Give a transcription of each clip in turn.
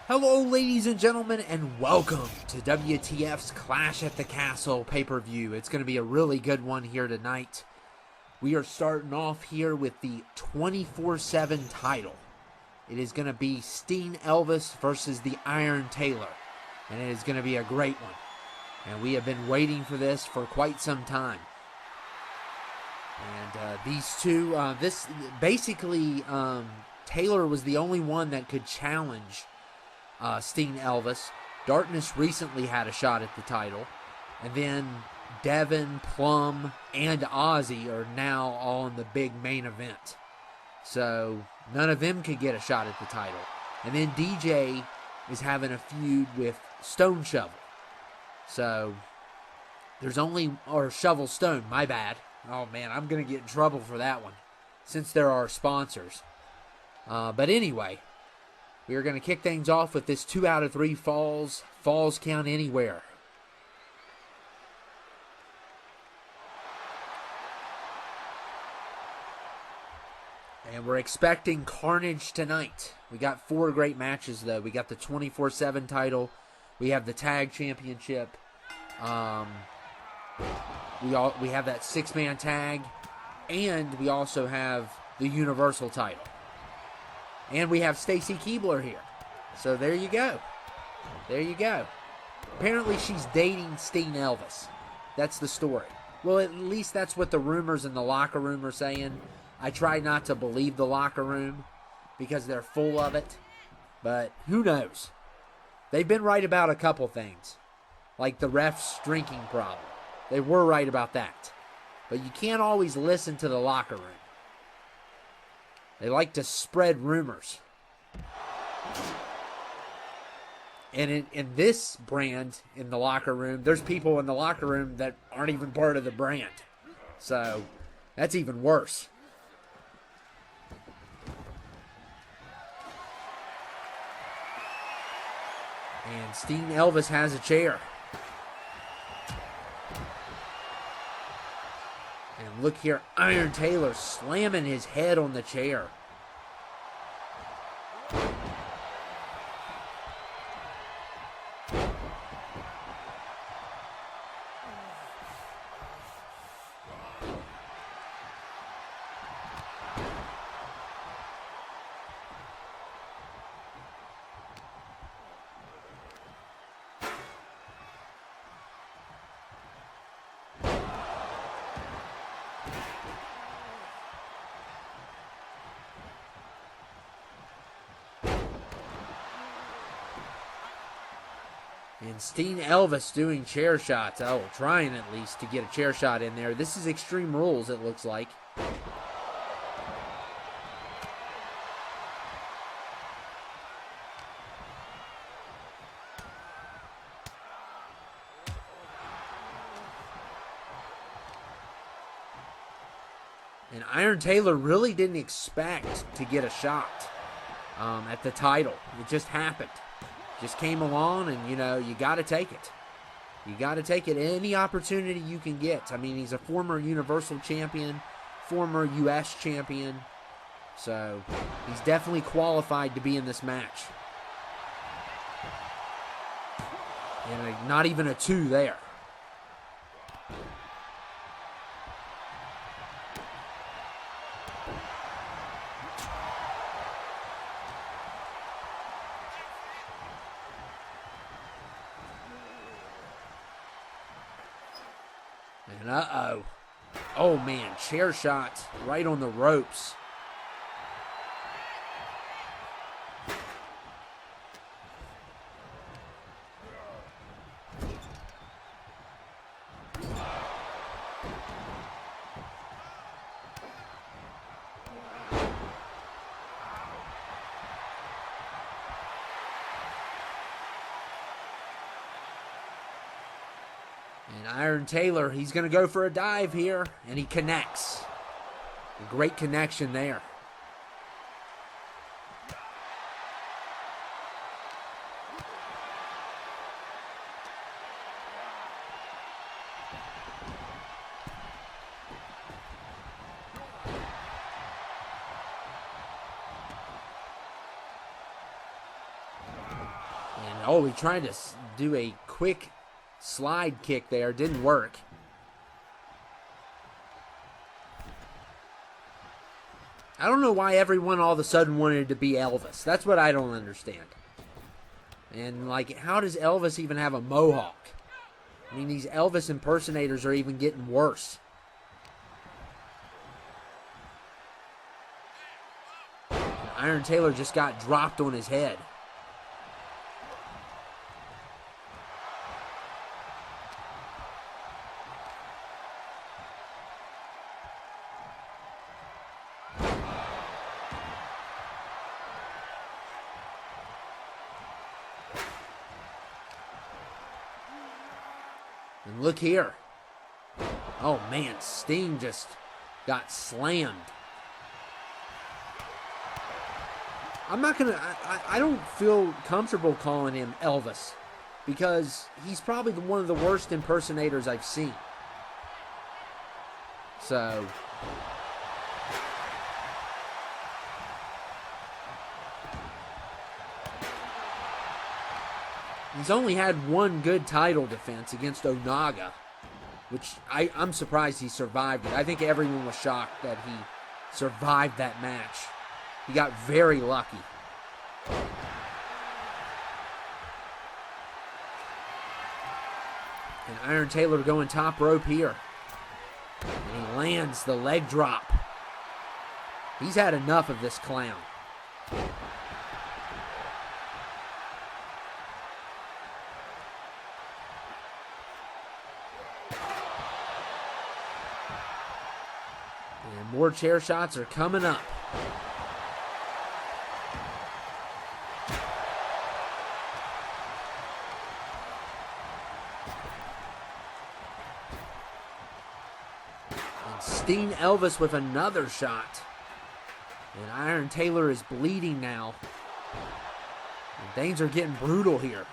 Hello, ladies and gentlemen, and welcome to WTF's Clash at the Castle pay-per-view. It's going to be a really good one here tonight. We are starting off here with the 24/7 title. It is going to be Steen Elvis versus the Iron Taylor, and it is going to be a great one. And we have been waiting for this for quite some time. And these two, Taylor was the only one that could challenge Steen Elvis. Darkness recently had a shot at the title. And then Devin, Plum, and Ozzy are now all in the big main event. So none of them could get a shot at the title. And then DJ is having a feud with Stone Shovel. So there's only, or Shovel Stone, my bad. Oh man, I'm going to get in trouble for that one since there are sponsors. But anyway, we are going to kick things off with this 2 out of 3 falls. Falls count anywhere. And we're expecting carnage tonight. We got 4 great matches, though. We got the 24/7 title. We have the tag championship. We have that 6-man tag. And we also have the Universal title. And we have Stacy Keibler here. So there you go. There you go. Apparently she's dating Steen Elvis. That's the story. Well, at least that's what the rumors in the locker room are saying. I try not to believe the locker room because they're full of it. But who knows? They've been right about a couple things. Like the ref's drinking problem. They were right about that. But you can't always listen to the locker room. They like to spread rumors. And in this brand, in the locker room, there's people in the locker room that aren't even part of the brand. So, that's even worse. And Steen Elvis has a chair. And look here, Iron Taylor slamming his head on the chair. And Steen Elvis doing chair shots. Oh, trying at least to get a chair shot in there. This is Extreme Rules, it looks like. And Iron Taylor really didn't expect to get a shot at the title. It just happened. Just came along, and you got to take it. You got to take it any opportunity you can get. I mean, he's a former Universal Champion, former U.S. Champion, so he's definitely qualified to be in this match. And not even a 2 there. And uh-oh. Oh, man. Chair shot right on the ropes. And Iron Taylor, he's going to go for a dive here, and he connects. A great connection there. Oh, he tried to do a quick slide kick there. Didn't work. I don't know why everyone all of a sudden wanted to be Elvis. That's what I don't understand. And, like, how does Elvis even have a mohawk? I mean, these Elvis impersonators are even getting worse. And Iron Taylor just got dropped on his head. And look here. Oh, man, Sting just got slammed. I'm not going to... I don't feel comfortable calling him Elvis because he's probably one of the worst impersonators I've seen. So... he's only had one good title defense against Onaga, which I'm surprised he survived it. I think everyone was shocked that he survived that match. He got very lucky. And Iron Taylor going top rope here. And he lands the leg drop. He's had enough of this clown. And more chair shots are coming up. And Steen Elvis with another shot. And Iron Taylor is bleeding now. And things are getting brutal here.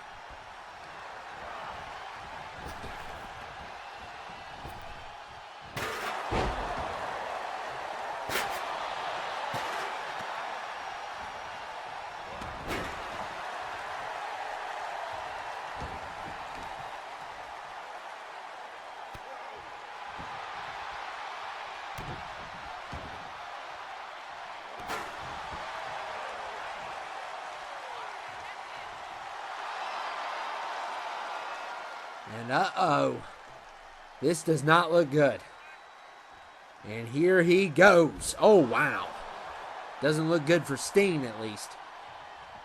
And uh-oh, this does not look good. And here he goes. Oh, wow. Doesn't look good for Steen, at least.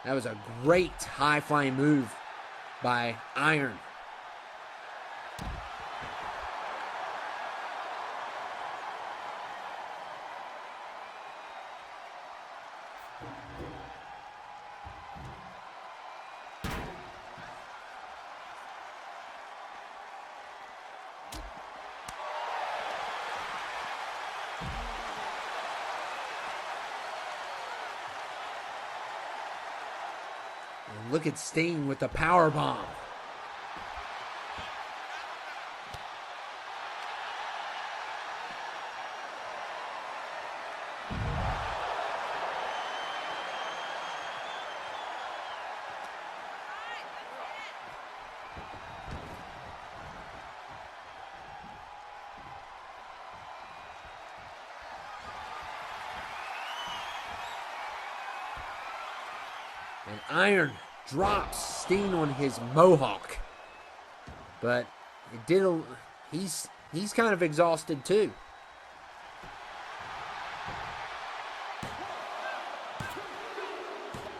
That was a great high-flying move by Iron. And look at Sting with the power bomb. And Iron drops Steen on his mohawk. But it did. He's kind of exhausted too.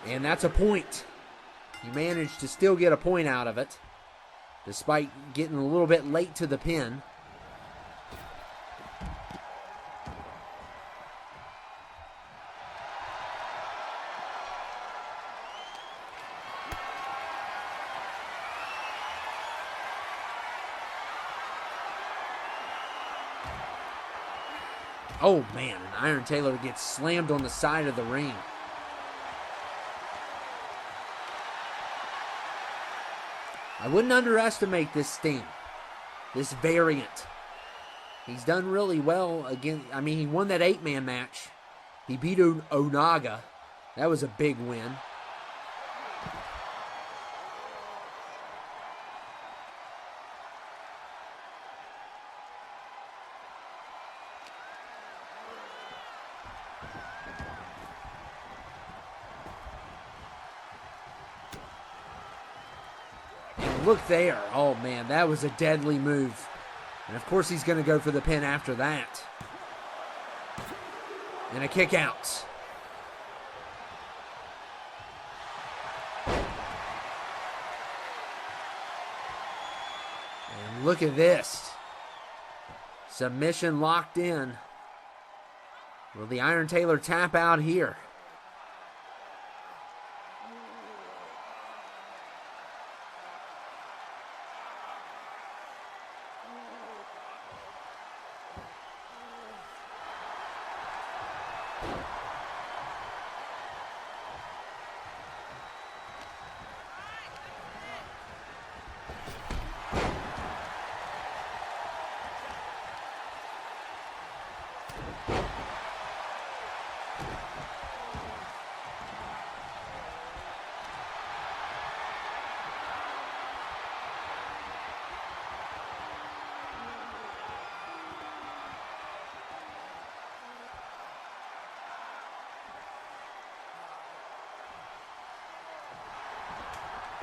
And that's a point. He managed to still get a point out of it, despite getting a little bit late to the pin. Oh, man, and Iron Taylor gets slammed on the side of the ring. I wouldn't underestimate this Sting, this variant. He's done really well again. I mean, he won that 8-man match. He beat Onaga. That was a big win. look there. Oh, man, that was a deadly move. And, of course, he's going to go for the pin after that. And a kick out. And look at this. Submission locked in. Will the Iron Tailor tap out here?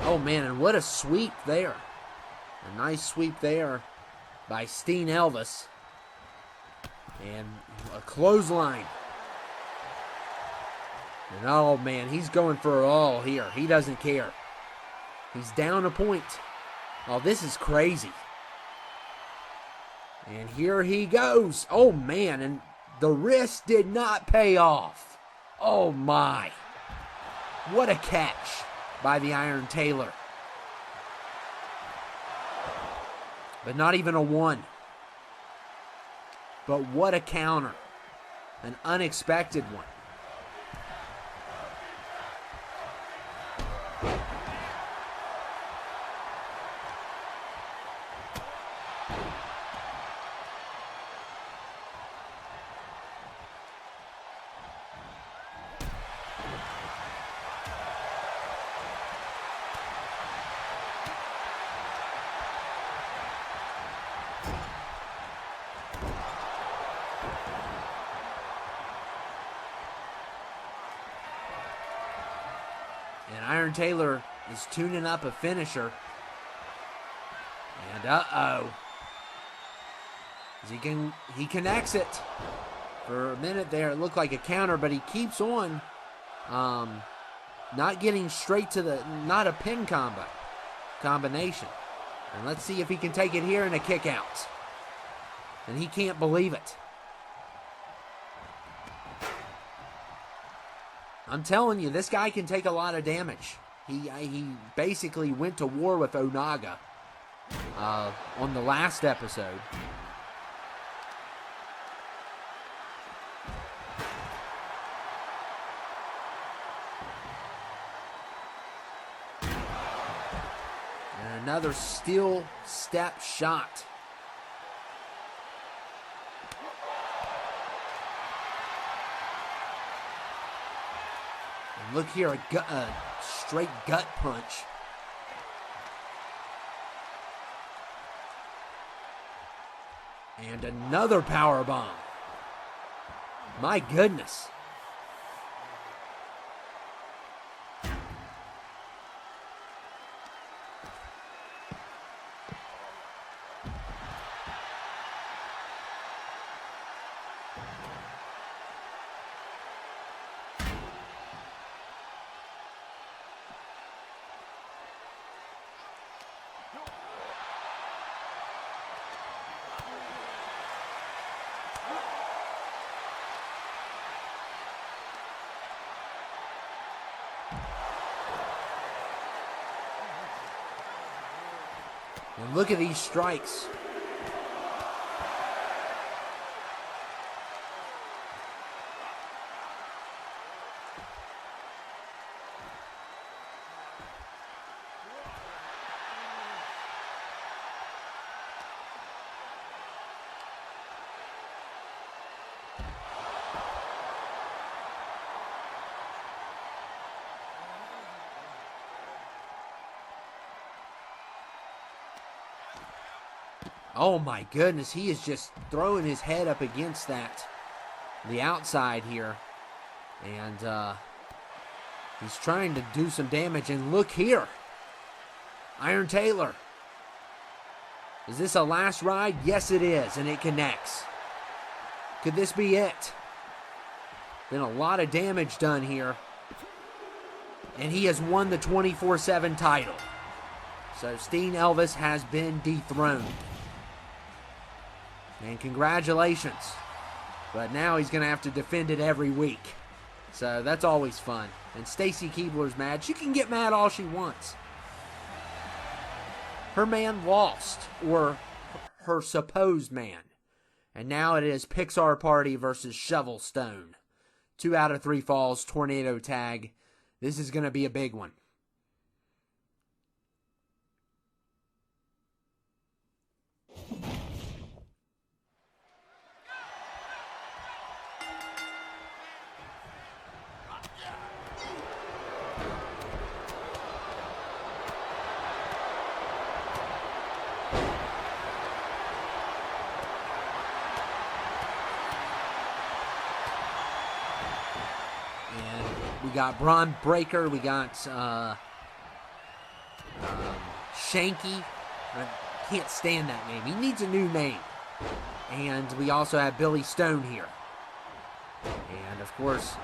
Oh, man, and what a sweep there. A nice sweep there by Steen Elvis. And a clothesline. And oh, man, he's going for it all here. He doesn't care. He's down a point. Oh, this is crazy. And here he goes. Oh, man, and the wrist did not pay off. Oh, my. What a catch by the Iron Tailor. But not even a one. But what a counter. An unexpected one. And Iron Tailor is tuning up a finisher. And uh-oh. He connects it. For a minute there, it looked like a counter, but he keeps on not getting straight to the, not a pin combination. And let's see if he can take it here in a kick out. And he can't believe it. I'm telling you, this guy can take a lot of damage. He basically went to war with Onaga on the last episode. And another steel step shot. Look here, a straight gut punch. And another power bomb. My goodness. And look at these strikes. Oh my goodness, he is just throwing his head up against the outside here. And he's trying to do some damage. And look here. Iron Taylor. Is this a last ride? Yes, it is, and it connects. Could this be it? Been a lot of damage done here. And he has won the 24/7 title. So Steen Elvis has been dethroned. And congratulations. But now he's going to have to defend it every week. So that's always fun. And Stacy Keibler's mad. She can get mad all she wants. Her man lost, or her supposed man. And now it is Pixar Party versus Shovel Stone. 2 out of 3 falls, tornado tag. This is going to be a big one. We got Braun Breaker. We got Shanky. I can't stand that name. He needs a new name. And we also have Billy Stone here. And, of course,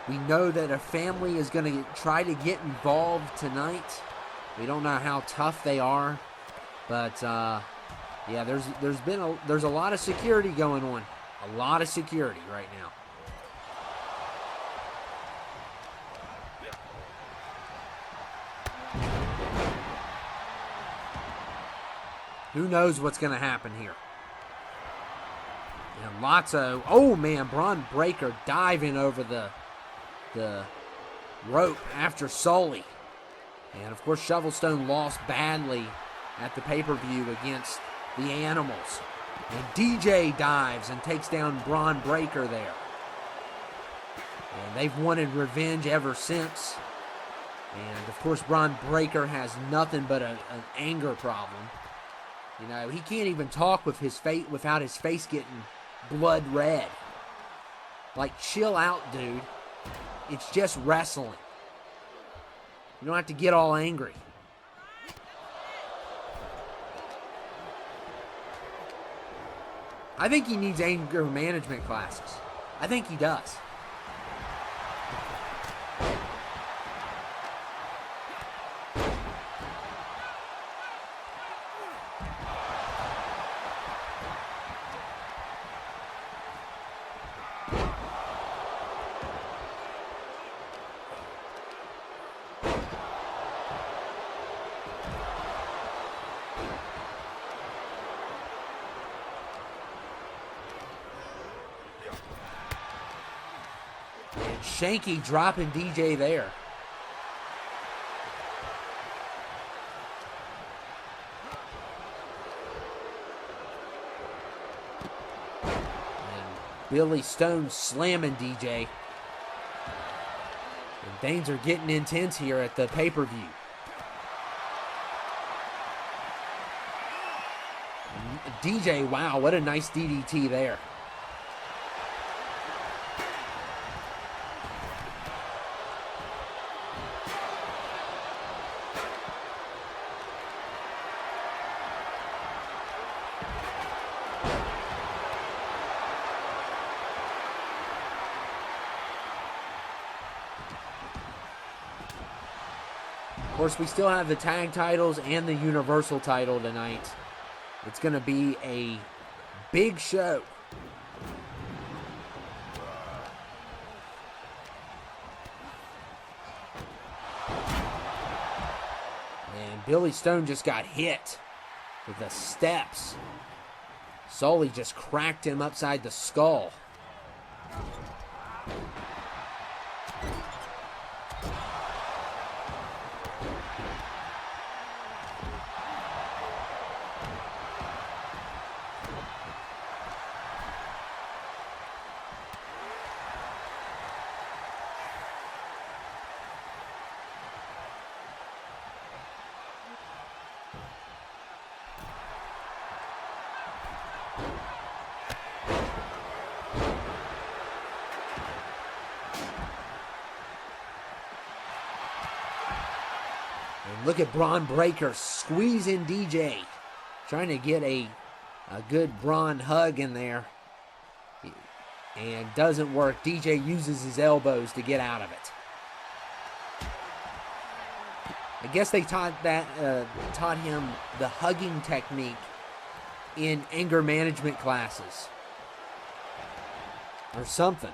we know that a family is going to try to get involved tonight. We don't know how tough they are. But, yeah, there's a lot of security going on. A lot of security right now. Who knows what's going to happen here? And lots of... Oh, man, Braun Breaker diving over the rope after Sully. And, of course, Shovelstone lost badly at the pay-per-view against the Animals. And DJ dives and takes down Braun Breaker there. And they've wanted revenge ever since. And, of course, Braun Breaker has nothing but an anger problem. You know, he can't even talk with his face without his face getting blood red. Like, chill out, dude. It's just wrestling. You don't have to get all angry. I think he needs anger management classes. I think he does. Shanky dropping DJ there. And Billy Stone slamming DJ. And things are getting intense here at the pay-per-view. DJ, wow, what a nice DDT there. Of course, we still have the tag titles and the Universal title tonight. It's going to be a big show. And Billy Stone just got hit with the steps. Sully just cracked him upside the skull. And look at Braun Breaker squeezing DJ. Trying to get a good Braun hug in there. And doesn't work. DJ uses his elbows to get out of it. I guess they taught him the hugging technique in anger management classes. Or something.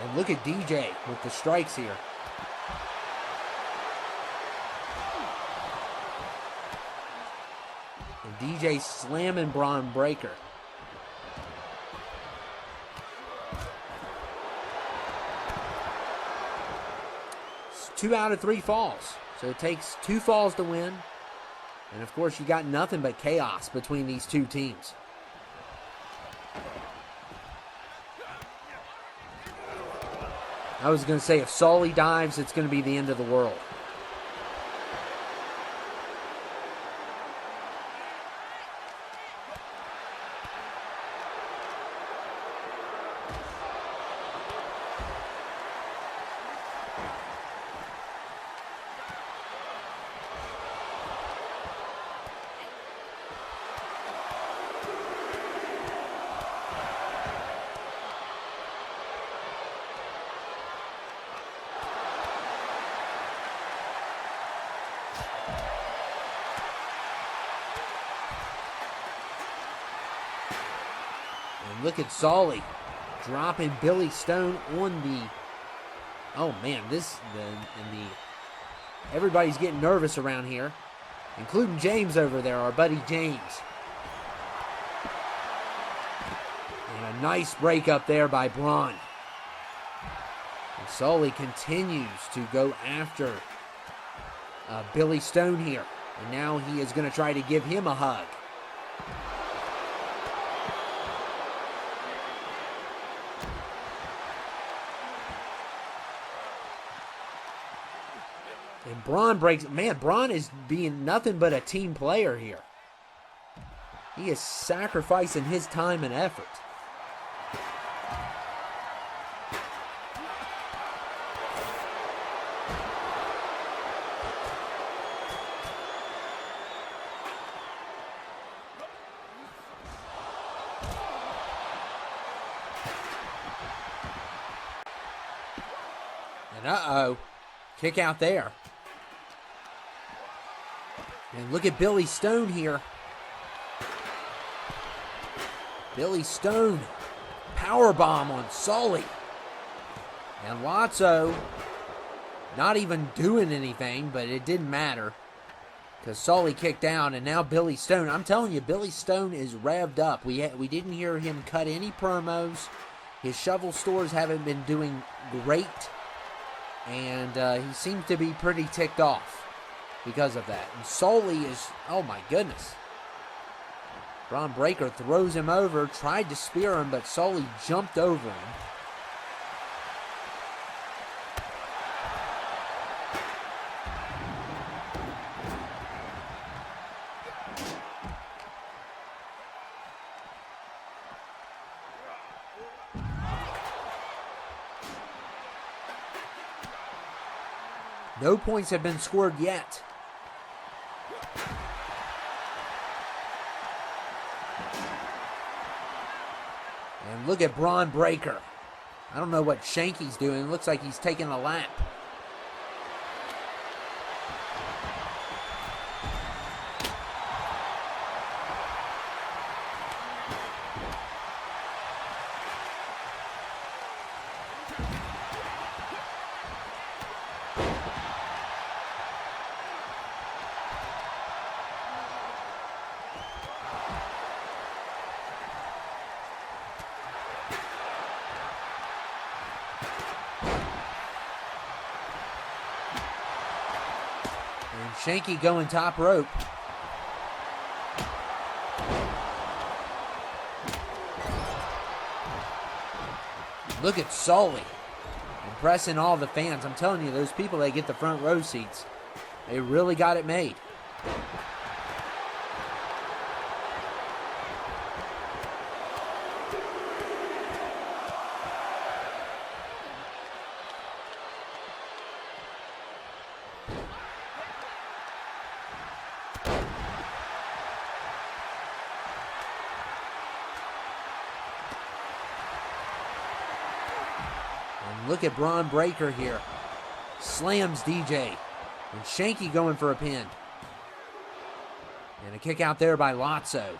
And look at DJ with the strikes here. And DJ slamming Braun Breaker. It's 2 out of 3 falls. So it takes 2 falls to win. And of course, you got nothing but chaos between these two teams. I was going to say, if Sully dives, it's going to be the end of the world. Look at Sully dropping Billy Stone on the. Oh man, everybody's getting nervous around here, including James over there, our buddy James. And a nice break up there by Braun. And Sully continues to go after Billy Stone here, and now he is going to try to give him a hug. And Braun breaks. Man, Braun is being nothing but a team player here. He is sacrificing his time and effort. And uh-oh. Kick out there. And look at Billy Stone here. Billy Stone, powerbomb on Sully. And Lotso not even doing anything, but it didn't matter because Sully kicked down, and now Billy Stone. I'm telling you, Billy Stone is revved up. We didn't hear him cut any promos. His shovel stores haven't been doing great, and he seems to be pretty ticked off because of that. And Sully is, oh my goodness. Braun Breaker throws him over, tried to spear him, but Sully jumped over him. No points have been scored yet. And look at Braun Breaker. I don't know what Shanky's doing. It looks like he's taking a lap. Shanky going top rope. Look at Sully impressing all the fans. I'm telling you, those people that get the front row seats, they really got it made. And look at Braun Breaker here. Slams DJ. And Shanky going for a pin. And a kick out there by Lotso.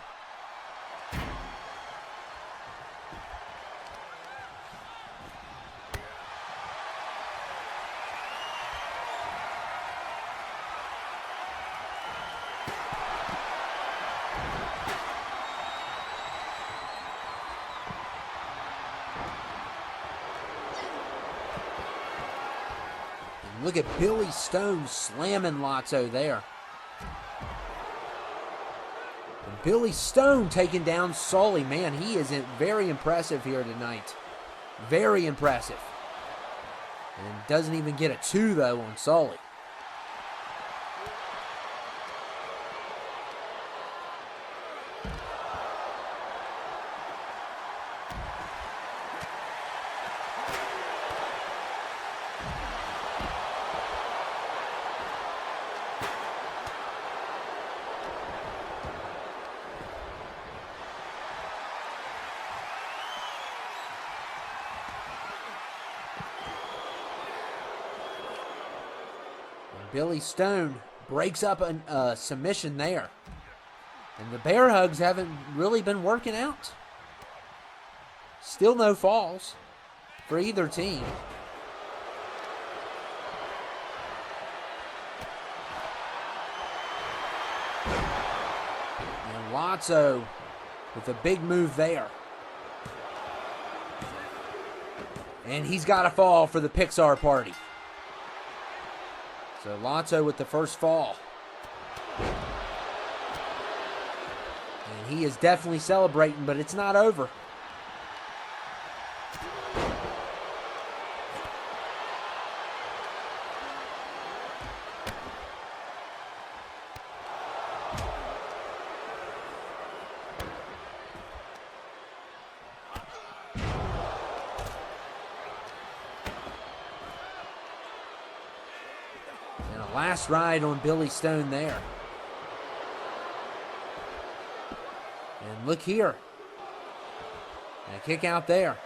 Look at Billy Stone slamming Lotso there. And Billy Stone taking down Sully. Man, he is very impressive here tonight. Very impressive. And doesn't even get a 2, though, on Sully. Billy Stone breaks up a submission there. And the bear hugs haven't really been working out. Still no falls for either team. And Lotso with a big move there. And he's got a fall for the Pixar Party. So Lotso with the first fall. And he is definitely celebrating, but it's not over. Last ride on Billy Stone there. And look here. And a kick out there.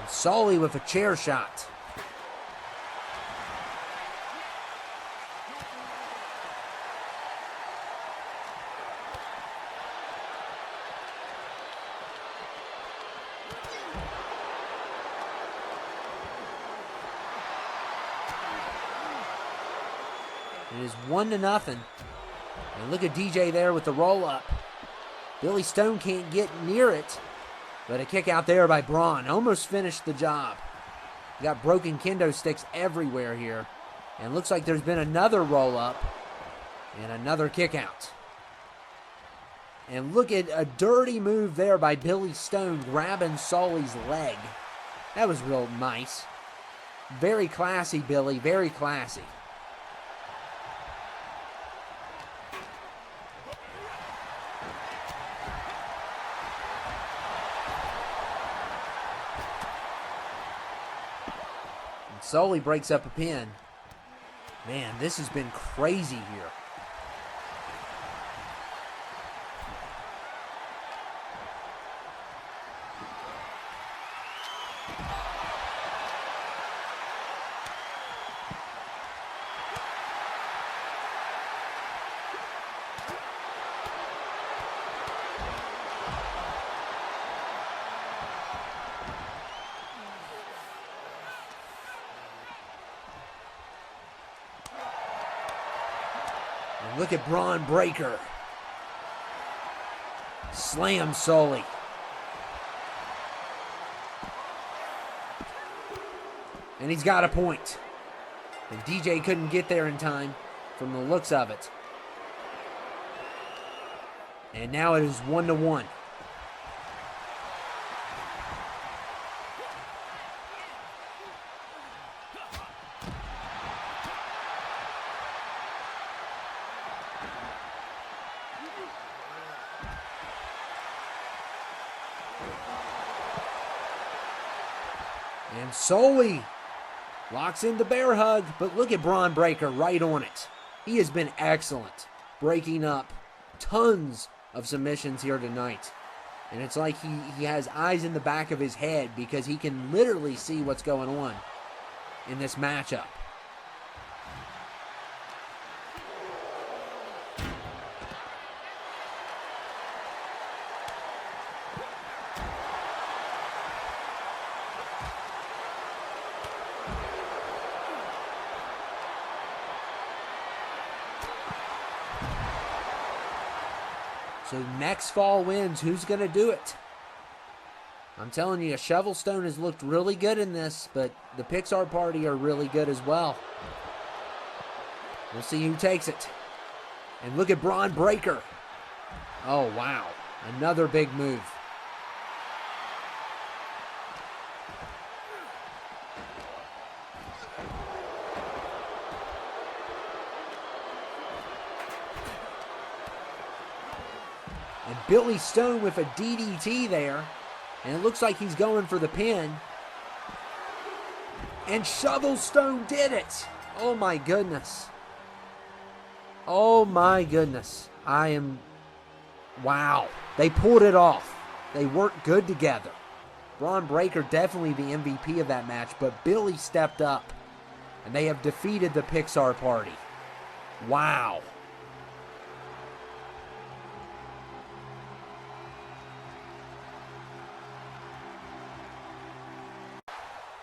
Sully with a chair shot. It is 1-0. And look at DJ there with the roll up. Billy Stone can't get near it. But a kick out there by Braun. Almost finished the job. You got broken kendo sticks everywhere here. And looks like there's been another roll up. And another kick out. And look at a dirty move there by Billy Stone grabbing Sully's leg. That was real nice. Very classy, Billy. Very classy. Sully breaks up a pin. Man, this has been crazy here. Look at Braun Breaker. Slam Sully. And he's got a point. And DJ couldn't get there in time from the looks of it. And now it is 1-1. And Sully locks in the bear hug, but look at Braun Breaker right on it. He has been excellent, breaking up tons of submissions here tonight. And it's like he has eyes in the back of his head because he can literally see what's going on in this matchup. So next fall wins. Who's going to do it? I'm telling you, Shovelstone has looked really good in this, but the Pixar Party are really good as well. We'll see who takes it. And look at Braun Breaker. Oh, wow. Another big move. And Billy Stone with a DDT there. And it looks like he's going for the pin. And Shovelstone did it. Oh my goodness. Oh my goodness. Wow. They pulled it off. They worked good together. Braun Breaker definitely the MVP of that match, but Billy stepped up. And they have defeated the Pixar Party. Wow.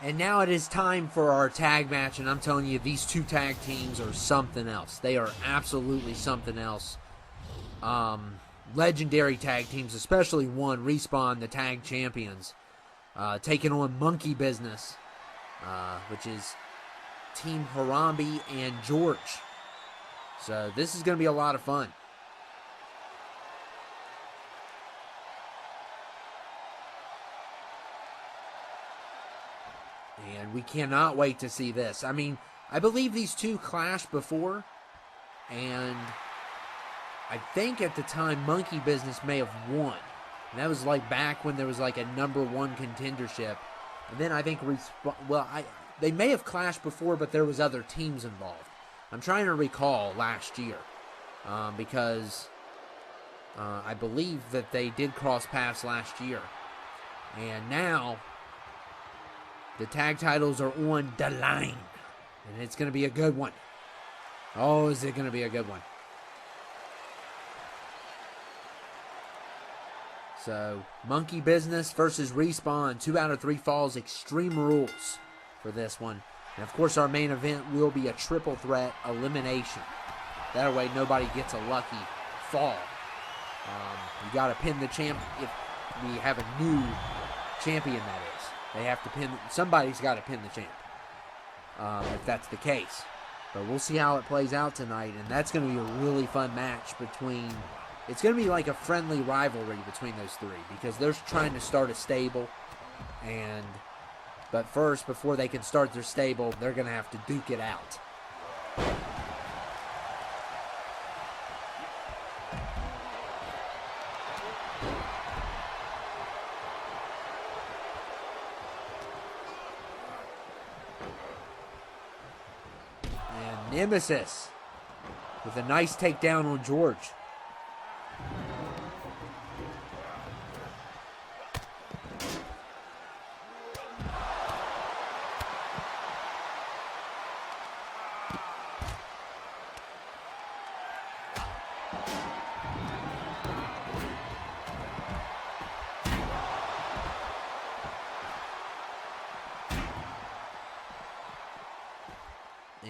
And now it is time for our tag match, and I'm telling you, these two tag teams are something else. They are absolutely something else. Legendary tag teams, especially one, Respawn, the tag champions, taking on Monkey Business, which is Team Harambe and George. So this is going to be a lot of fun. And we cannot wait to see this. I mean, I believe these two clashed before. And I think at the time, Monkey Business may have won. And that was like back when there was like a #1 contendership. And then I think, they may have clashed before, but there was other teams involved. I'm trying to recall last year. Because I believe that they did cross paths last year. And now the tag titles are on the line. And it's going to be a good one. Oh, is it going to be a good one? So, Monkey Business versus Respawn. 2 out of 3 falls. Extreme Rules for this one. And, of course, our main event will be a triple threat elimination. That way, nobody gets a lucky fall. You got to pin the champ if we have a new champion, that is. They have to pin. Somebody's got to pin the champ. If that's the case. But we'll see how it plays out tonight. And that's going to be a really fun match between. It's going to be like a friendly rivalry between those three. Because they're trying to start a stable. But first, before they can start their stable, they're going to have to duke it out. Nemesis with a nice takedown on George.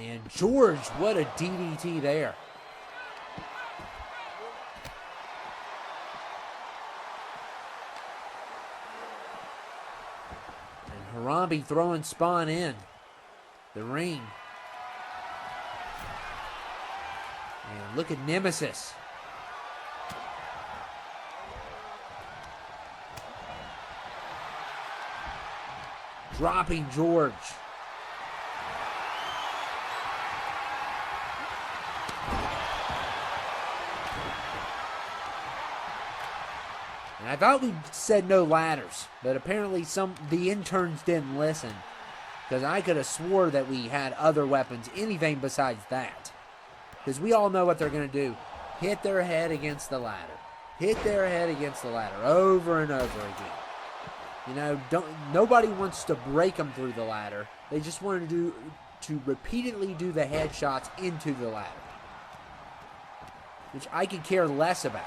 And George, what a DDT there. And Harambe throwing Spawn in the ring. And look at Nemesis. Dropping George. I thought we said no ladders, but apparently the interns didn't listen, Because I could have swore that we had other weapons, anything besides that. Because we all know what they're going to do. Hit their head against the ladder. Hit their head against the ladder over and over again. You know, nobody wants to break them through the ladder. They just want to repeatedly do the headshots into the ladder. Which I could care less about.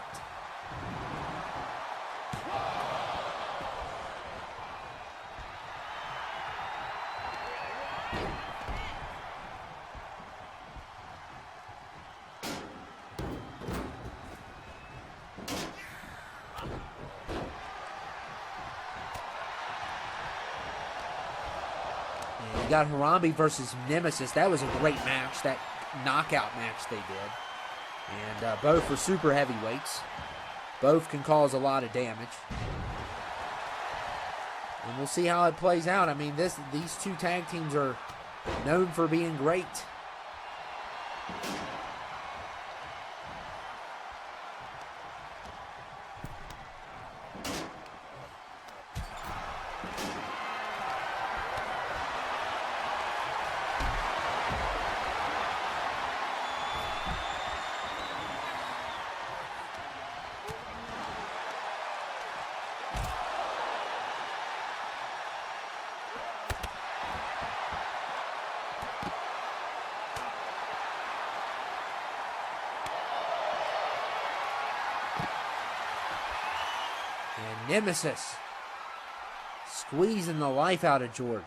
And you got Harambe versus Nemesis. That was a great match. That knockout match they did. And both were super heavyweights. Both can cause a lot of damage. And we'll see how it plays out. I mean, these two tag teams are known for being great. And Nemesis squeezing the life out of George.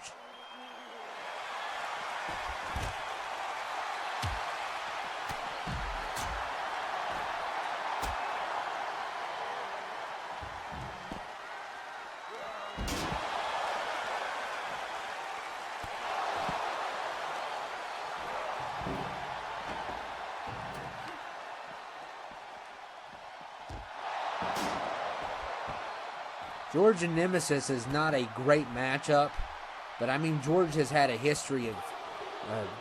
George and Nemesis is not a great matchup, but I mean, George has had a history of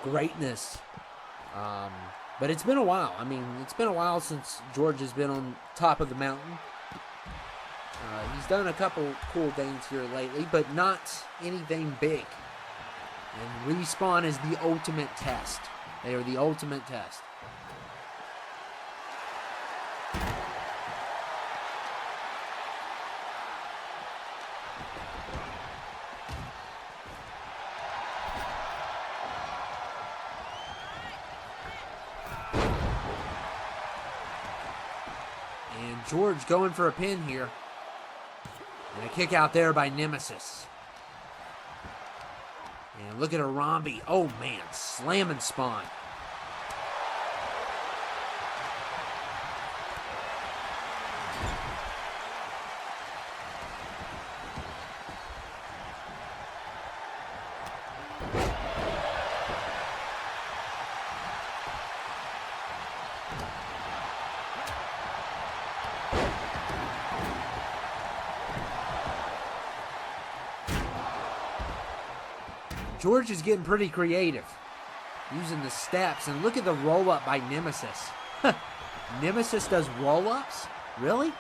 greatness. But it's been a while. I mean, it's been a while since George has been on top of the mountain. He's done a couple cool things here lately, but not anything big. And Respawn is the ultimate test. They are the ultimate test. George going for a pin here. And a kick out there by Nemesis. And look at Harambe. Oh, man. Slamming Spawn. George is getting pretty creative, using the steps. And look at the roll-up by Nemesis. Nemesis does roll-ups? Really?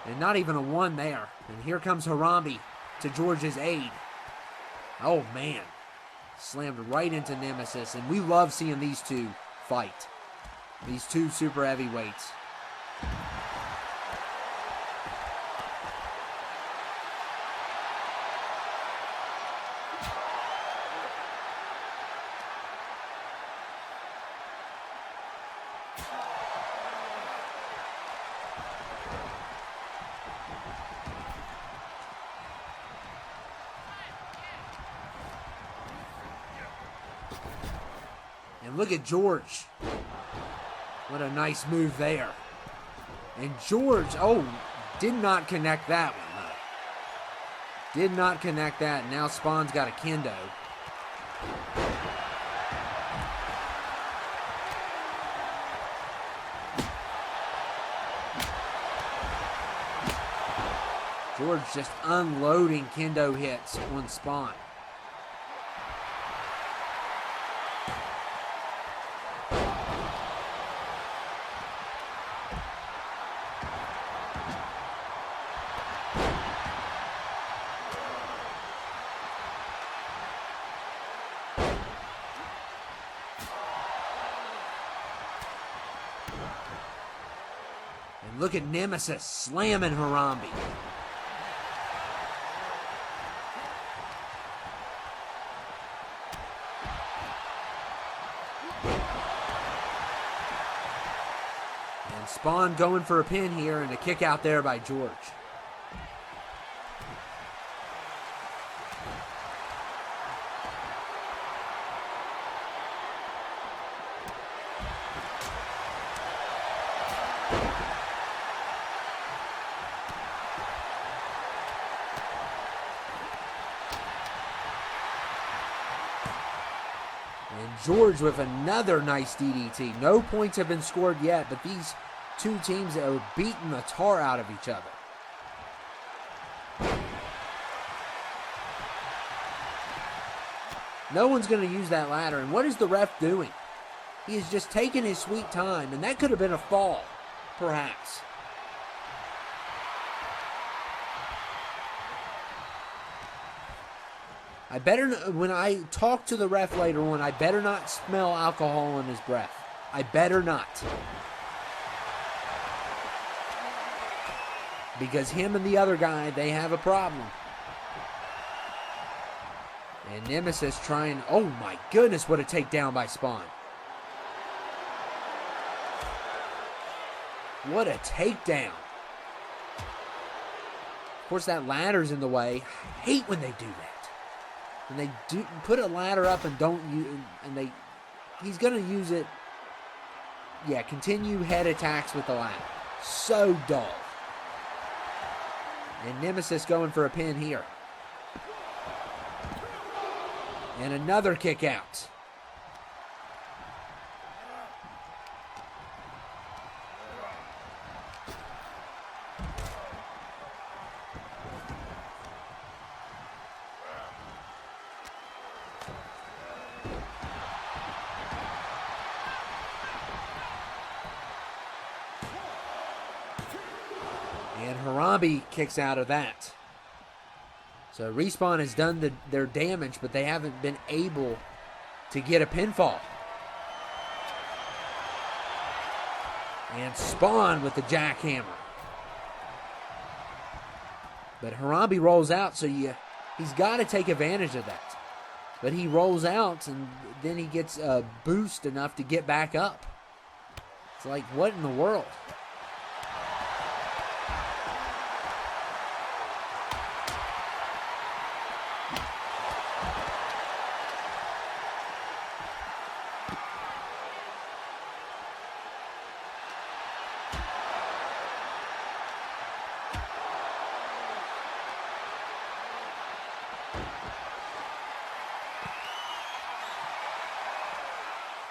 And not even a one there. And here comes Harambe to George's aid. Oh, man. Slammed right into Nemesis. And we love seeing these two fight. These two super heavyweights. And look at George. What a nice move there. And George, oh, did not connect that one, though. Did not connect that. Now Spawn's got a kendo. George just unloading kendo hits on Spawn. Look at Nemesis slamming Harambe. And Spawn going for a pin here and a kick out there by George. George with another nice DDT. No points have been scored yet, but these two teams are beating the tar out of each other. No one's going to use that ladder. And what is the ref doing? He is just taking his sweet time, and that could have been a fall, perhaps. I better, when I talk to the ref later on, I better not smell alcohol in his breath. I better not. Because him and the other guy, they have a problem. And Nemesis trying, oh my goodness, what a takedown by Spawn. What a takedown. Of course, that ladder's in the way. I hate when they do that. And they do put a ladder up and don't use, and he's going to use it. Yeah, continue head attacks with the ladder. So dull. And Nemesis going for a pin here. And another kick out. And Harambe kicks out of that. So Respawn has done their damage, but they haven't been able to get a pinfall. And Spawn with the jackhammer. But Harambe rolls out, so he's got to take advantage of that. But he rolls out, and then he gets a boost enough to get back up. It's like, what in the world?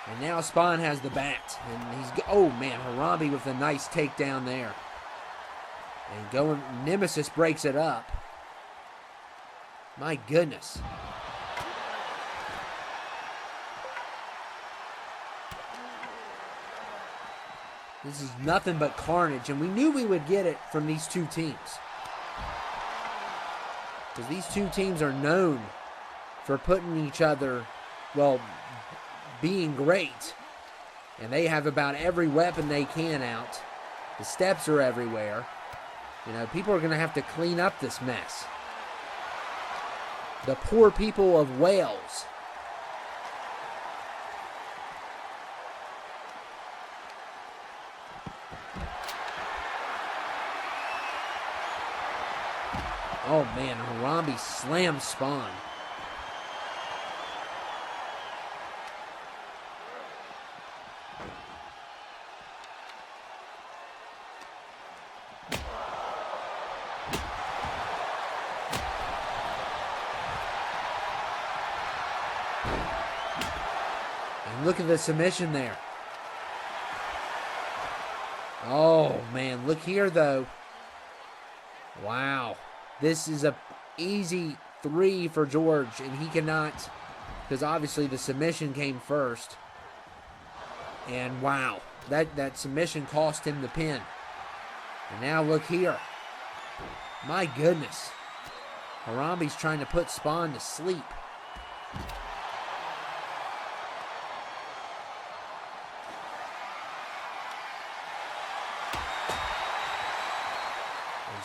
And now Spawn has the bat. And he's, oh man, Harambe with a nice takedown there. And going, Nemesis breaks it up. My goodness. This is nothing but carnage. And we knew we would get it from these two teams. Because these two teams are known for putting each other, well, being great. And they have about every weapon they can out. The steps are everywhere. You know, people are going to have to clean up this mess. The poor people of Wales. Oh man, Harambe slams Spawn. Look at the submission there. Oh, man. Look here, though. Wow. This is a easy 3 for George, and he cannot, because obviously the submission came first. And wow, that submission cost him the pin. And now look here. My goodness. Harambe's trying to put Spawn to sleep.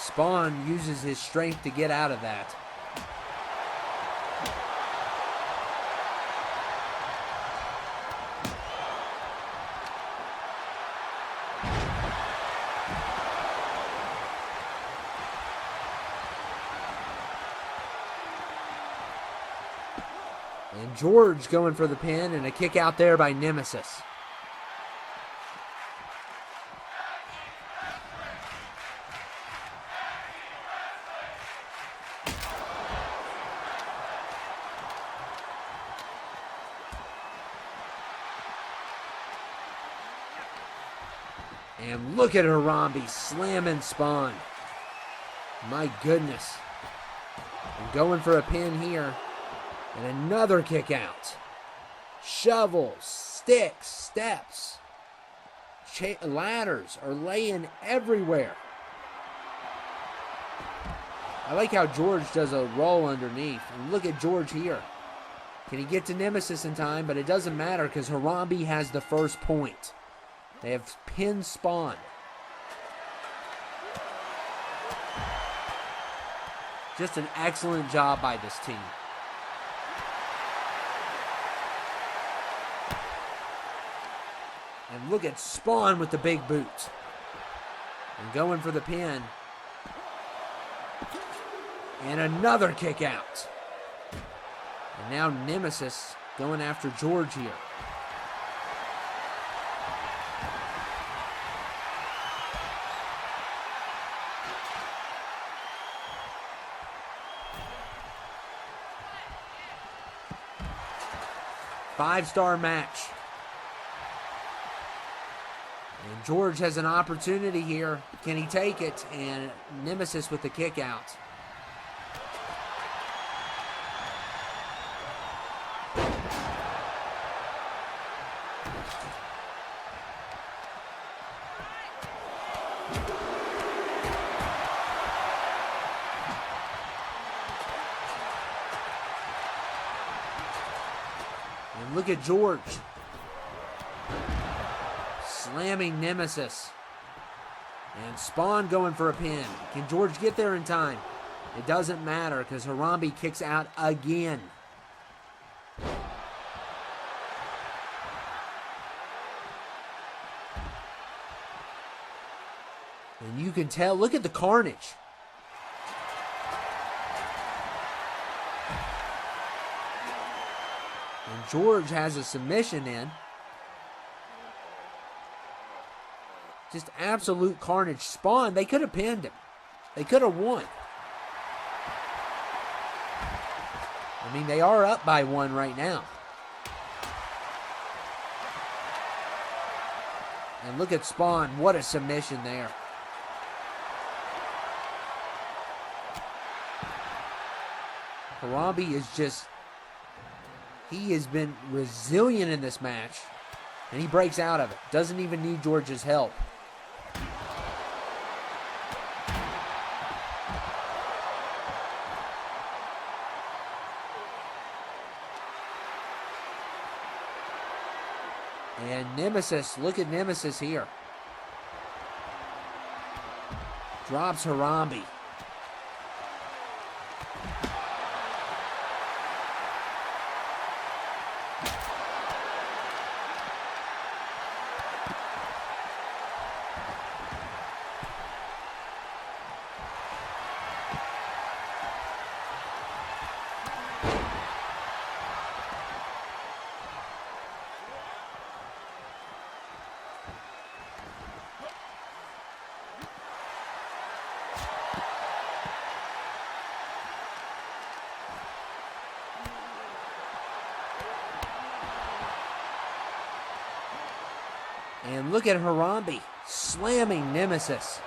Spawn uses his strength to get out of that. And George going for the pin, and a kick out there by Nemesis. And look at Harambe slamming Spawn. My goodness. And going for a pin here. And another kick out. Shovels, sticks, steps, ladders are laying everywhere. I like how George does a roll underneath. And look at George here. Can he get to Nemesis in time? But it doesn't matter because Harambe has the first point. They have pinned Spawn. Just an excellent job by this team. And look at Spawn with the big boot. And going for the pin. And another kick out. And now Nemesis going after George here. Five-star match. And George has an opportunity here. Can he take it? And Nemesis with the kick out. And look at George. Slamming Nemesis. And Spawn going for a pin. Can George get there in time? It doesn't matter because Harambe kicks out again. And you can tell, look at the carnage. And George has a submission in. Just absolute carnage. Spawn, they could have pinned him. They could have won. I mean, they are up by one right now. And look at Spawn. What a submission there. Harambe is just... He has been resilient in this match. And he breaks out of it. Doesn't even need George's help. And Nemesis, look at Nemesis here. Drops Harambe. And look at Harambe slamming Nemesis.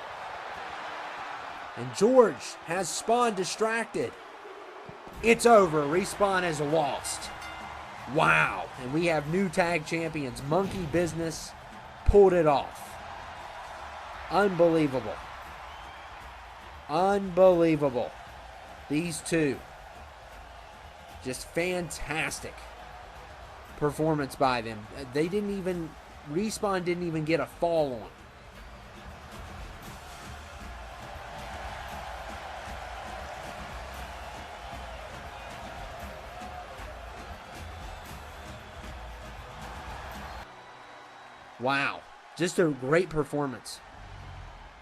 And George has Spawn distracted. It's over. Respawn has lost. Wow. And we have new tag champions. Monkey Business pulled it off. Unbelievable. Unbelievable. These two. Just fantastic performance by them. They didn't even... Respawn didn't even get a fall on. Wow. Just a great performance.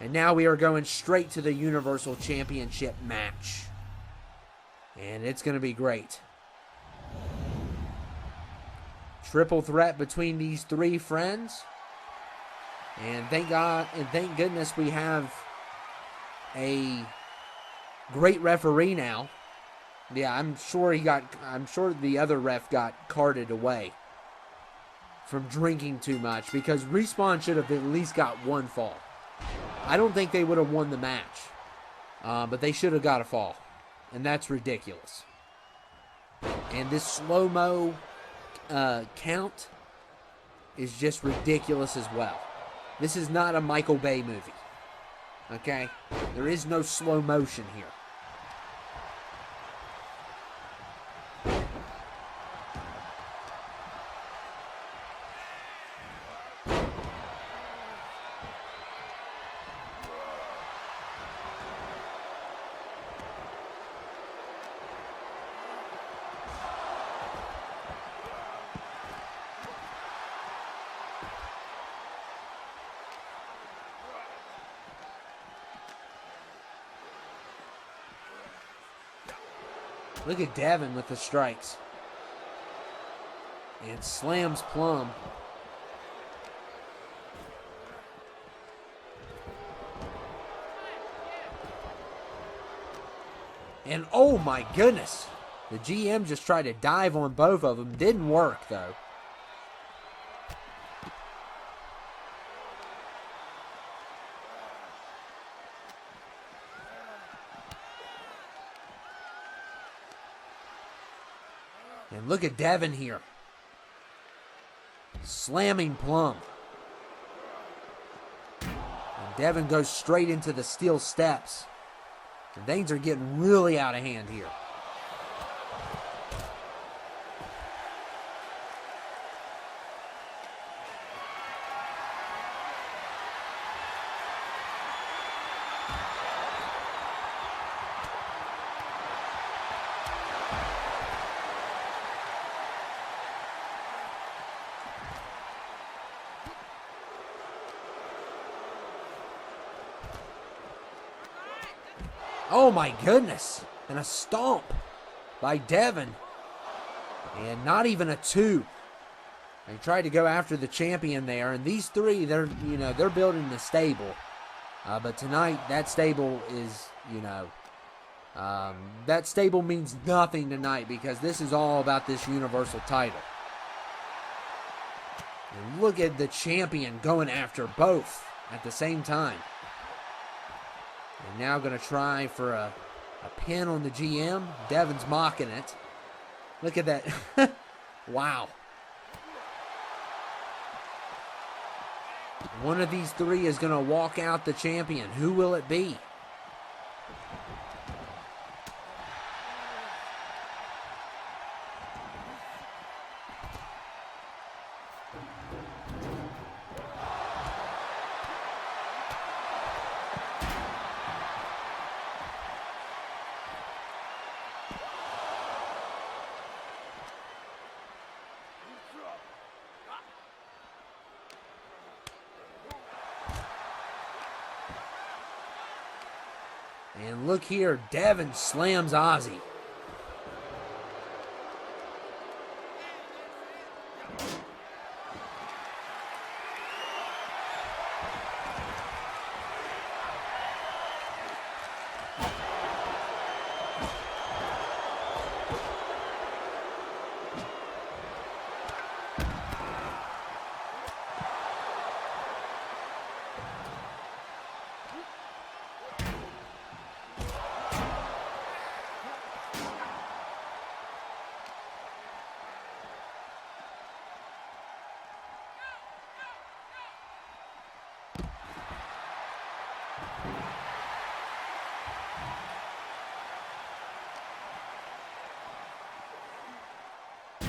And now we are going straight to the Universal Championship match. And it's going to be great. Triple threat between these three friends. And thank God and thank goodness we have a great referee now. Yeah, I'm sure the other ref got carted away from drinking too much, because Respawn should have at least got one fall. I don't think they would have won the match, but they should have got a fall, and that's ridiculous. And this slow-mo count is just ridiculous as well. This is not a Michael Bay movie, okay? There is no slow motion here. Look at Devin with the strikes. And slams Plum. And oh my goodness. The GM just tried to dive on both of them. Didn't work though. And look at Devin here. Slamming Plum. And Devin goes straight into the steel steps. And things are getting really out of hand here. Oh my goodness. And a stomp by Devin. And not even a 2. They tried to go after the champion there. And these three, they're building the stable. But tonight, that stable is, that stable means nothing tonight, because this is all about this Universal title. And look at the champion going after both at the same time. And now going to try for a pin on the GM. Devin's mocking it. Look at that. Wow. One of these three is going to walk out the champion. Who will it be? And look here, Devin slams Ozzy.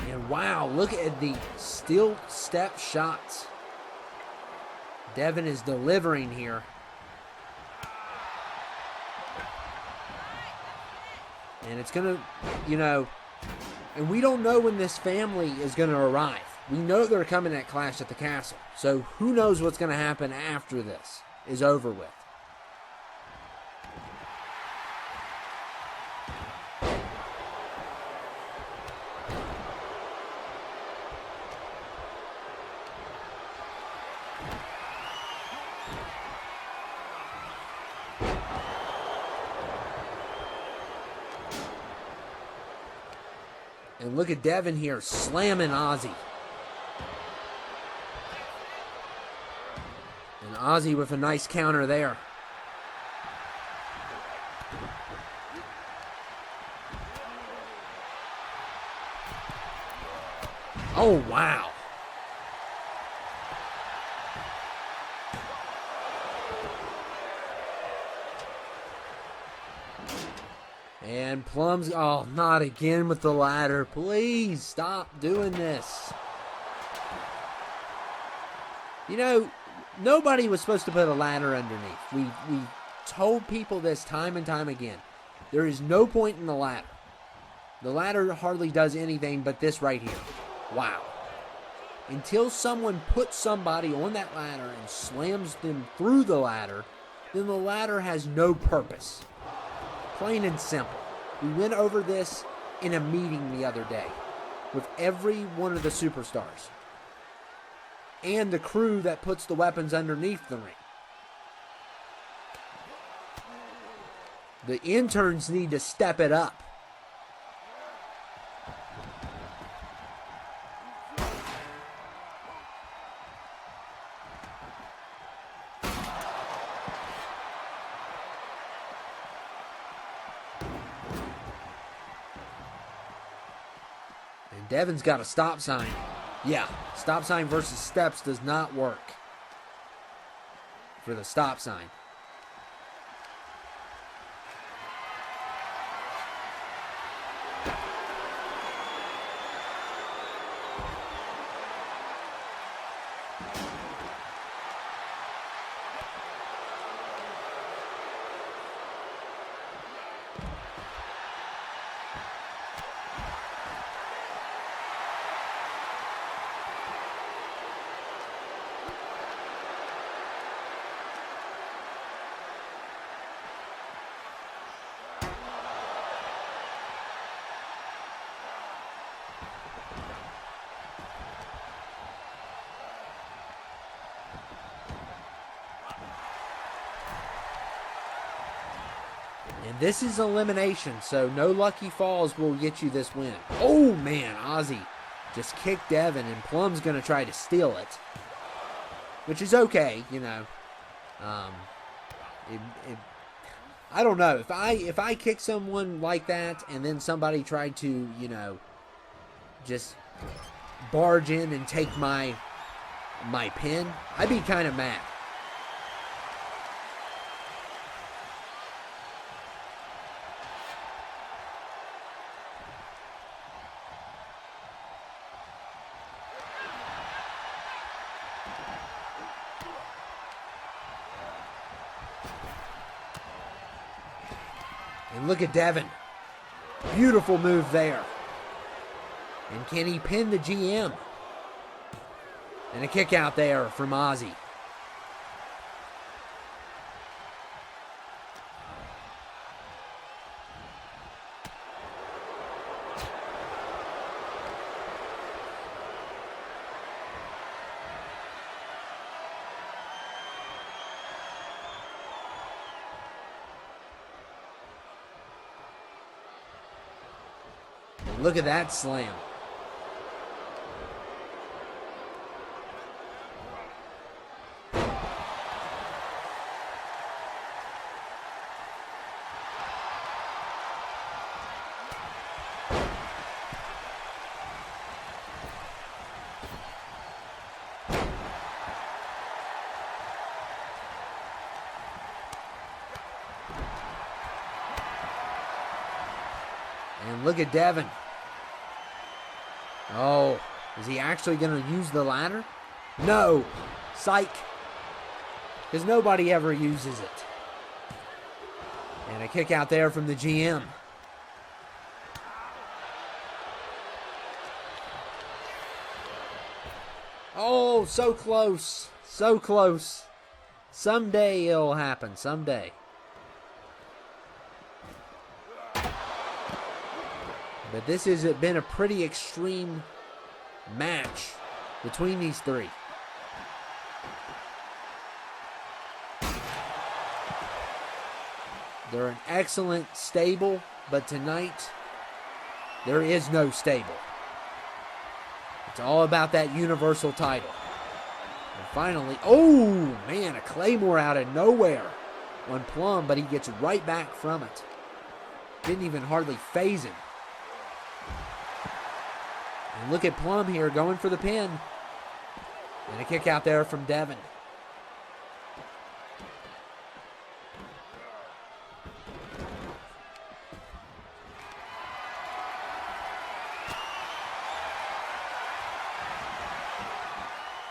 And wow, look at the steel step shots Devin is delivering here. And it's going to, and we don't know when this family is going to arrive. we know they're coming at Clash at the Castle. So who knows what's going to happen after this is over with. And look at Devin here slamming Ozzy. And Ozzy with a nice counter there. Oh, wow. And Plum's, oh, not again with the ladder. Please stop doing this. You know, nobody was supposed to put a ladder underneath. We told people this time and time again. There is no point in the ladder. The ladder hardly does anything but this right here. Wow. Until someone puts somebody on that ladder and slams them through the ladder, then the ladder has no purpose. Plain and simple. We went over this in a meeting the other day with every one of the superstars and the crew that puts the weapons underneath the ring. The interns need to step it up. Devin's got a stop sign. Yeah, stop sign versus steps does not work for the stop sign. And this is elimination, so no lucky falls will get you this win. Oh, man, Ozzy just kicked Devin, and Plum's going to try to steal it. Which is okay, you know. I don't know. If I kick someone like that, and then somebody tried to, you know, just barge in and take my pin, I'd be kind of mad. And look at Devin. Beautiful move there. And can he pin the GM? And a kick out there from Ozzy. Look at that slam. And look at Devin. Oh, is he actually going to use the ladder? No. Psych. Because nobody ever uses it. And a kick out there from the GM. Oh, so close. So close. Someday it'll happen. Someday. But this has been a pretty extreme match between these three. They're an excellent stable, but tonight there is no stable. It's all about that Universal title. And finally, oh man, a Claymore out of nowhere on Plum, but he gets right back from it. Didn't even hardly phase him. And look at Plum here going for the pin. And a kick out there from Devin.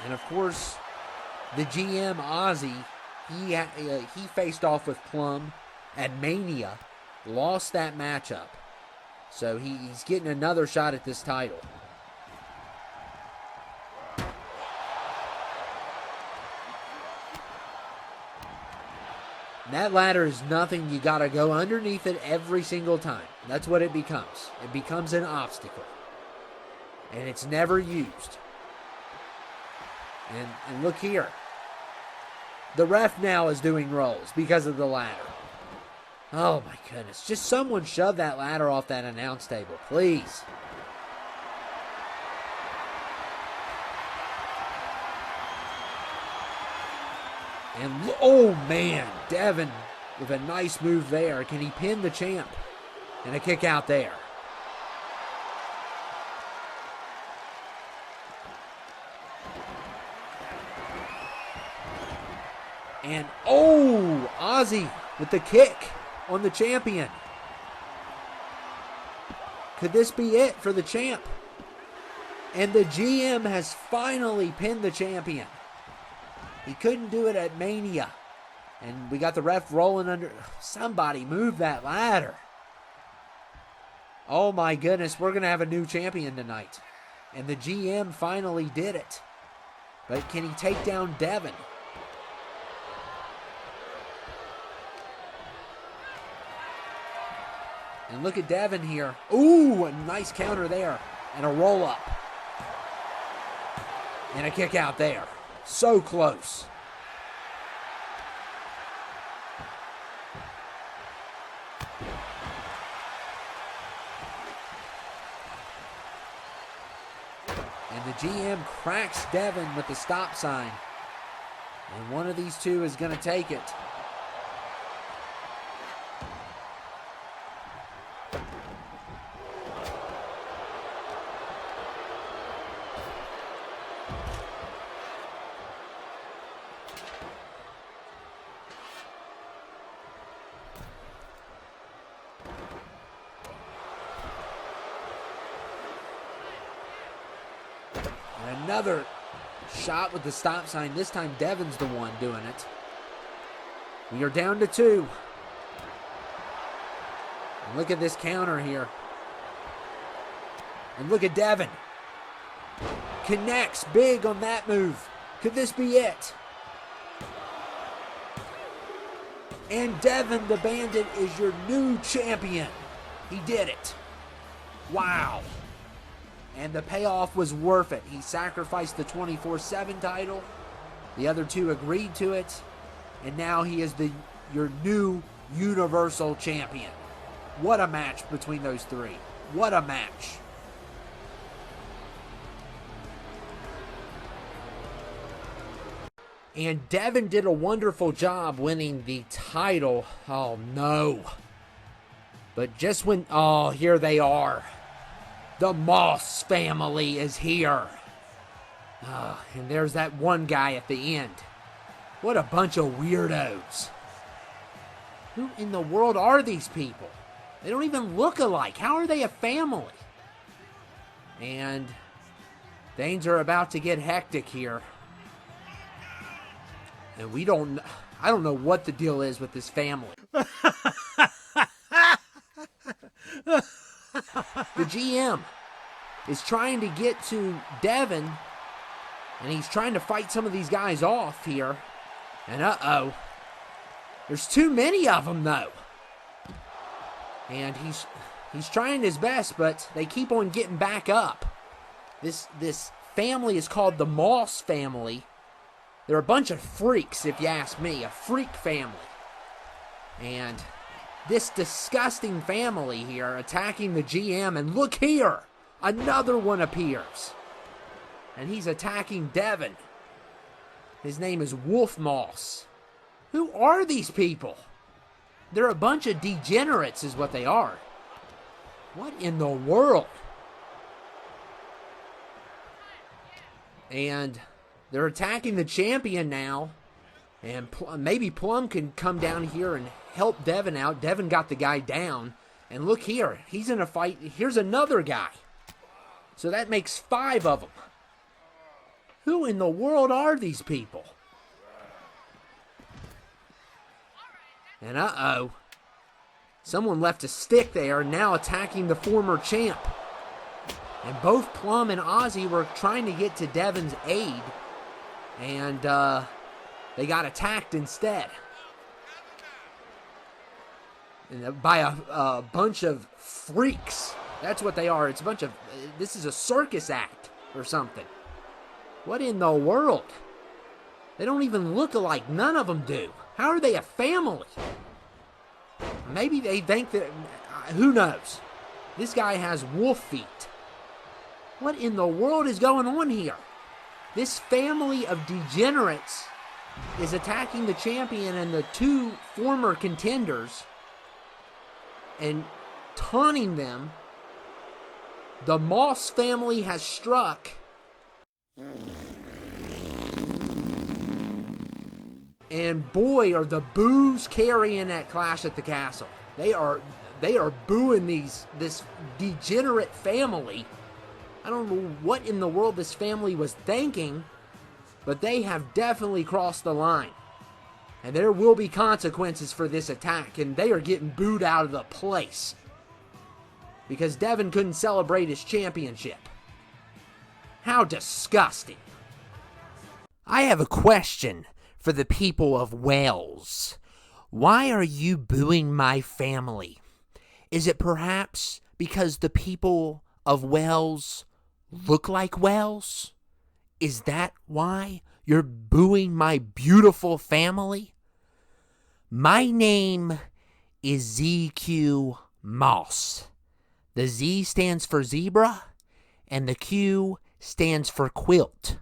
And of course, the GM Ozzy, he faced off with Plum at Mania, lost that matchup. So he's getting another shot at this title. And that ladder is nothing. You got to go underneath it every single time. That's what it becomes. It becomes an obstacle. And it's never used. And look here. The ref now is doing rolls because of the ladder. Oh my goodness. Just someone shove that ladder off that announce table, please. And oh man, Devin with a nice move there. Can he pin the champ? And a kick out there. And oh, Ozzy with the kick on the champion. Could this be it for the champ? And the GM has finally pinned the champion. He couldn't do it at Mania. And we got the ref rolling under. Somebody move that ladder. Oh my goodness, we're going to have a new champion tonight. And the GM finally did it. But can he take down Devin? And look at Devin here. Ooh, a nice counter there. And a roll up. And a kick out there. So close. And the GM cracks Devin with the stop sign. And one of these two is going to take it. Another shot with the stop sign. This time Devin's the one doing it. We are down to 2. And look at this counter here. And look at Devin. Connects big on that move. Could this be it? And Devin the Bandit is your new champion. He did it. Wow. And the payoff was worth it. He sacrificed the 24/7 title. The other two agreed to it. And now he is your new Universal Champion. What a match between those three. What a match. And Devin did a wonderful job winning the title. Oh, no. But just when... Oh, here they are. The Moss family is here. And there's that one guy at the end. What a bunch of weirdos. Who in the world are these people? They don't even look alike. How are they a family? And things are about to get hectic here. And I don't know what the deal is with this family. The GM is trying to get to Devin, And he's trying to fight some of these guys off here. And uh-oh. There's too many of them, though. And he's trying his best, but they keep on getting back up. This family is called the Moss family. They're a bunch of freaks, if you ask me. A freak family. And this disgusting family here attacking the GM. And look here. Another one appears. And he's attacking Devin. His name is Wolf Moss. Who are these people? They're a bunch of degenerates is what they are. What in the world? And they're attacking the champion now. And maybe Plum can come down here and help Devin out. Devin got the guy down. And look here. He's in a fight. Here's another guy. So that makes 5 of them. Who in the world are these people? And uh-oh. Someone left a stick there, now attacking the former champ. And both Plum and Ozzy were trying to get to Devin's aid. And they got attacked instead. And by a bunch of freaks. That's what they are. It's a bunch of... This is a circus act or something. What in the world? They don't even look alike. None of them do. How are they a family? Maybe they think that... Who knows? This guy has wolf feet. What in the world is going on here? This family of degenerates is attacking the champion and the 2 former contenders and taunting them. The Moss family has struck. And boy, are the boos carrying that Clash at the Castle. They are booing this degenerate family. I don't know what in the world this family was thinking, but they have definitely crossed the line. And there will be consequences for this attack, and they are getting booed out of the place. Because Devin couldn't celebrate his championship. How disgusting. I have a question for the people of Wales. Why are you booing my family? Is it perhaps because the people of Wales look like Wales? Is that why you're booing my beautiful family? My name is ZQ Moss. The Z stands for zebra, and the Q stands for quilt.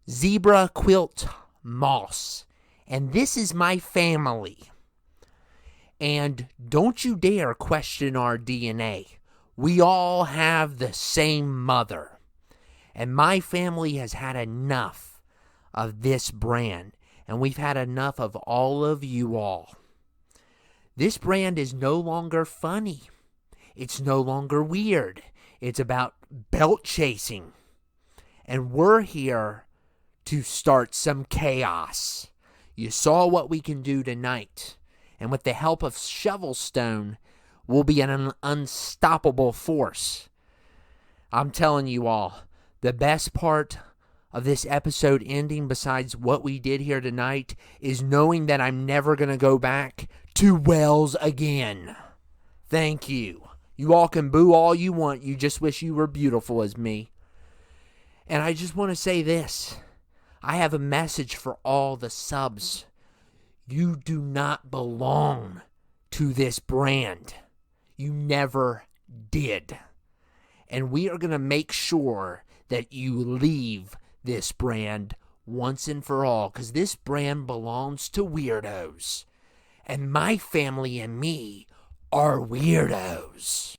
Zebra Quilt Moss. And this is my family. And don't you dare question our DNA. We all have the same mother. And my family has had enough of this brand. And we've had enough of all of you all. This brand is no longer funny. It's no longer weird. It's about belt chasing. And we're here to start some chaos. You saw what we can do tonight. And with the help of Shovelstone, we'll be an unstoppable force. I'm telling you all, the best part of this episode ending, besides what we did here tonight, is knowing that I'm never going to go back to Wales again. Thank you. You all can boo all you want. You just wish you were beautiful as me. And I just want to say this. I have a message for all the subs. You do not belong to this brand. You never did. And we are going to make sure that you leave this brand once and for all, because this brand belongs to weirdos. And my family and me are weirdos.